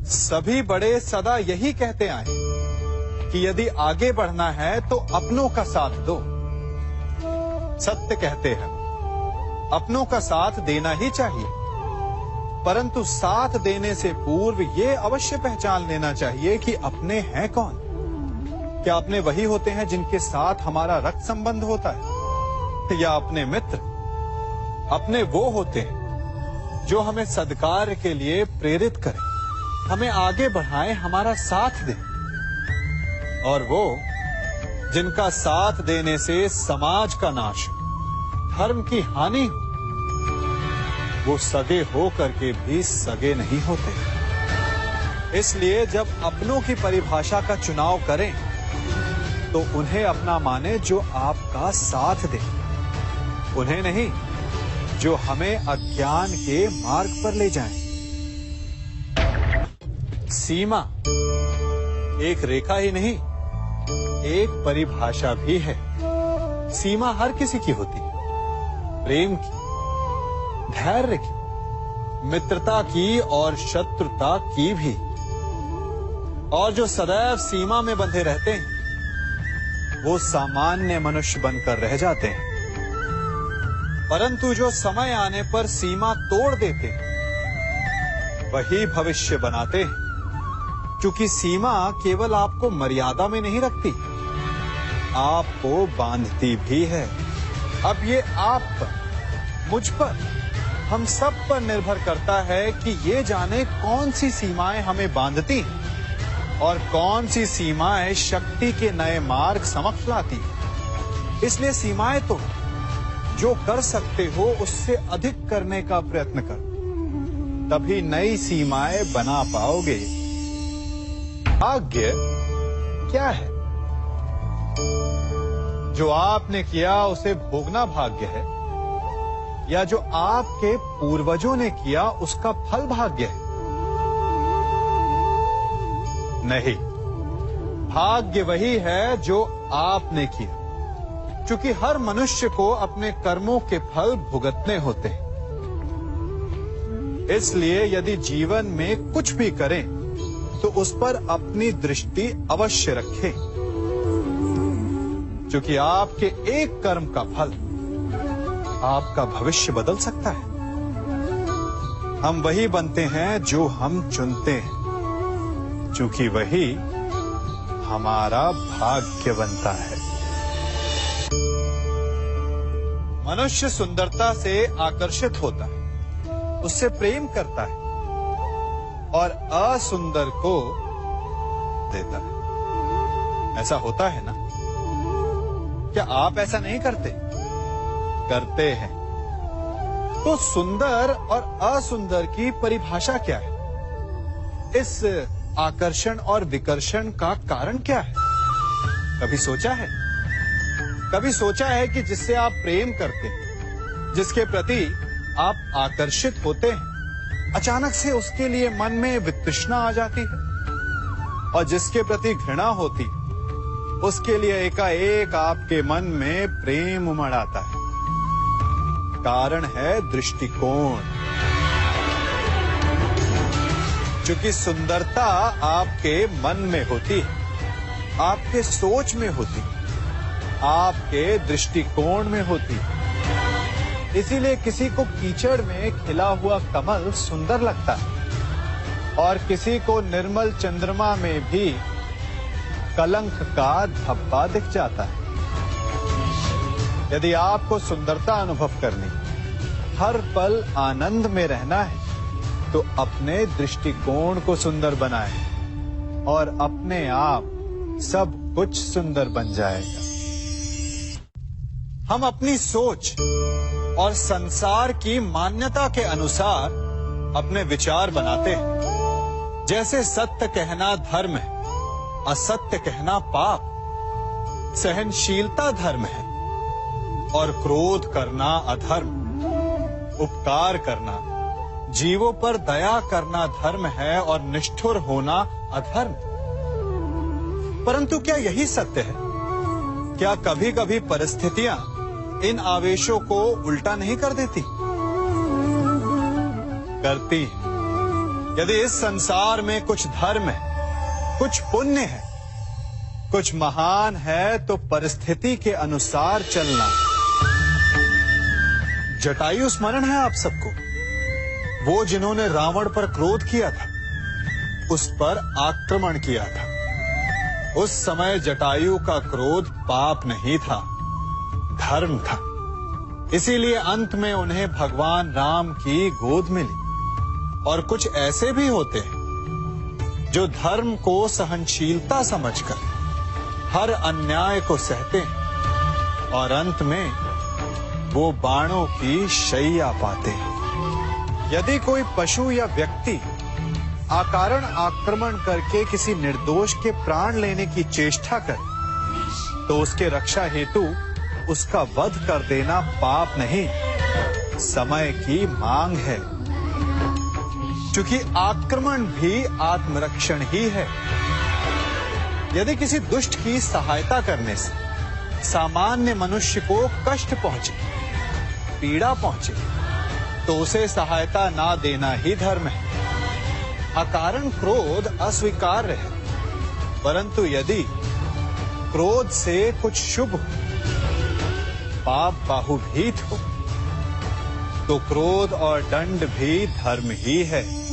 सभी बड़े सदा यही कहते आए कि यदि आगे बढ़ना है तो अपनों का साथ दो। सत्य कहते हैं, अपनों का साथ देना ही चाहिए, परंतु साथ देने से पूर्व ये अवश्य पहचान लेना चाहिए कि अपने हैं कौन। क्या अपने वही होते हैं जिनके साथ हमारा रक्त संबंध होता है, या अपने मित्र? अपने वो होते हैं जो हमें सद्कार्य के लिए प्रेरित करें, हमें आगे बढ़ाएं, हमारा साथ दें। और वो जिनका साथ देने से समाज का नाश, धर्म की हानि हो, वो सगे हो करके भी सगे नहीं होते। इसलिए जब अपनों की परिभाषा का चुनाव करें तो उन्हें अपना माने जो आपका साथ दे, उन्हें नहीं जो हमें अज्ञान के मार्ग पर ले जाएं। सीमा एक रेखा ही नहीं, एक परिभाषा भी है। सीमा हर किसी की होती है, प्रेम की, धैर्य की, मित्रता की और शत्रुता की भी। और जो सदैव सीमा में बंधे रहते हैं वो सामान्य मनुष्य बनकर रह जाते हैं, परंतु जो समय आने पर सीमा तोड़ देते हैं वही भविष्य बनाते हैं। क्योंकि सीमा केवल आपको मर्यादा में नहीं रखती, आपको बांधती भी है। अब ये आप पर, मुझ पर, हम सब पर निर्भर करता है कि ये जाने कौन सी सीमाएं हमें बांधती हैं और कौन सी सीमाएं शक्ति के नए मार्ग समक्ष लाती हैं। इसलिए सीमाएं तो जो कर सकते हो उससे अधिक करने का प्रयत्न करो, तभी नई सीमाएं बना पाओगे। भाग्य क्या है? जो आपने किया उसे भोगना भाग्य है, या जो आपके पूर्वजों ने किया उसका फल भाग्य है? नहीं, भाग्य वही है जो आपने किया, क्योंकि हर मनुष्य को अपने कर्मों के फल भुगतने होते हैं। इसलिए यदि जीवन में कुछ भी करें तो उस पर अपनी दृष्टि अवश्य रखें, क्योंकि आपके एक कर्म का फल आपका भविष्य बदल सकता है। हम वही बनते हैं जो हम चुनते हैं, क्योंकि वही हमारा भाग्य बनता है। मनुष्य सुंदरता से आकर्षित होता है, उससे प्रेम करता है और असुंदर को देता है। ऐसा होता है ना? क्या आप ऐसा नहीं करते? करते हैं। तो सुंदर और असुंदर की परिभाषा क्या है? इस आकर्षण और विकर्षण का कारण क्या है? कभी सोचा है? कभी सोचा है कि जिससे आप प्रेम करते हैं, जिसके प्रति आप आकर्षित होते हैं, अचानक से उसके लिए मन में वितृष्णा आ जाती है, और जिसके प्रति घृणा होती है उसके लिए एकाएक आपके मन में प्रेम उमड़ आता है। कारण है दृष्टिकोण। क्योंकि सुंदरता आपके मन में होती है, आपके सोच में होती है, आपके दृष्टिकोण में होती है। इसीलिए किसी को कीचड़ में खिला हुआ कमल सुंदर लगता है, और किसी को निर्मल चंद्रमा में भी कलंक का धब्बा दिख जाता है। यदि आपको सुंदरता अनुभव करनी, हर पल आनंद में रहना है, तो अपने दृष्टिकोण को सुंदर बनाएं और अपने आप सब कुछ सुंदर बन जाएगा। हम अपनी सोच और संसार की मान्यता के अनुसार अपने विचार बनाते हैं। जैसे सत्य कहना धर्म है, असत्य कहना पाप, सहनशीलता धर्म है और क्रोध करना अधर्म, उपकार करना, जीवों पर दया करना धर्म है और निष्ठुर होना अधर्म। परंतु क्या यही सत्य है? क्या कभी कभी परिस्थितियां इन आवेशों को उल्टा नहीं कर देती? करती हैं। यदि इस संसार में कुछ धर्म है, कुछ पुण्य है, कुछ महान है, तो परिस्थिति के अनुसार चलना। जटायु स्मरण है आप सबको, वो जिन्होंने रावण पर क्रोध किया था, उस पर आक्रमण किया था। उस समय जटायु का क्रोध पाप नहीं था, धर्म था। इसीलिए अंत में उन्हें भगवान राम की गोद मिली। और कुछ ऐसे भी होते हैं जो धर्म को सहनशीलता समझकर हर अन्याय को सहते हैं और अंत में वो बाणों की शैया पाते हैं। यदि कोई पशु या व्यक्ति अकारण आक्रमण करके किसी निर्दोष के प्राण लेने की चेष्टा करे, तो उसके रक्षा हेतु उसका वध कर देना पाप नहीं, समय की मांग है। क्योंकि आक्रमण भी आत्मरक्षण ही है। यदि किसी दुष्ट की सहायता करने से सामान्य मनुष्य को कष्ट पहुंचे, पीड़ा पहुंचे, तो उसे सहायता ना देना ही धर्म है। अकारण क्रोध अस्वीकार्य है, परंतु यदि क्रोध से कुछ शुभ हो, पाप बाहुभीत हो, तो क्रोध और दंड भी धर्म ही है।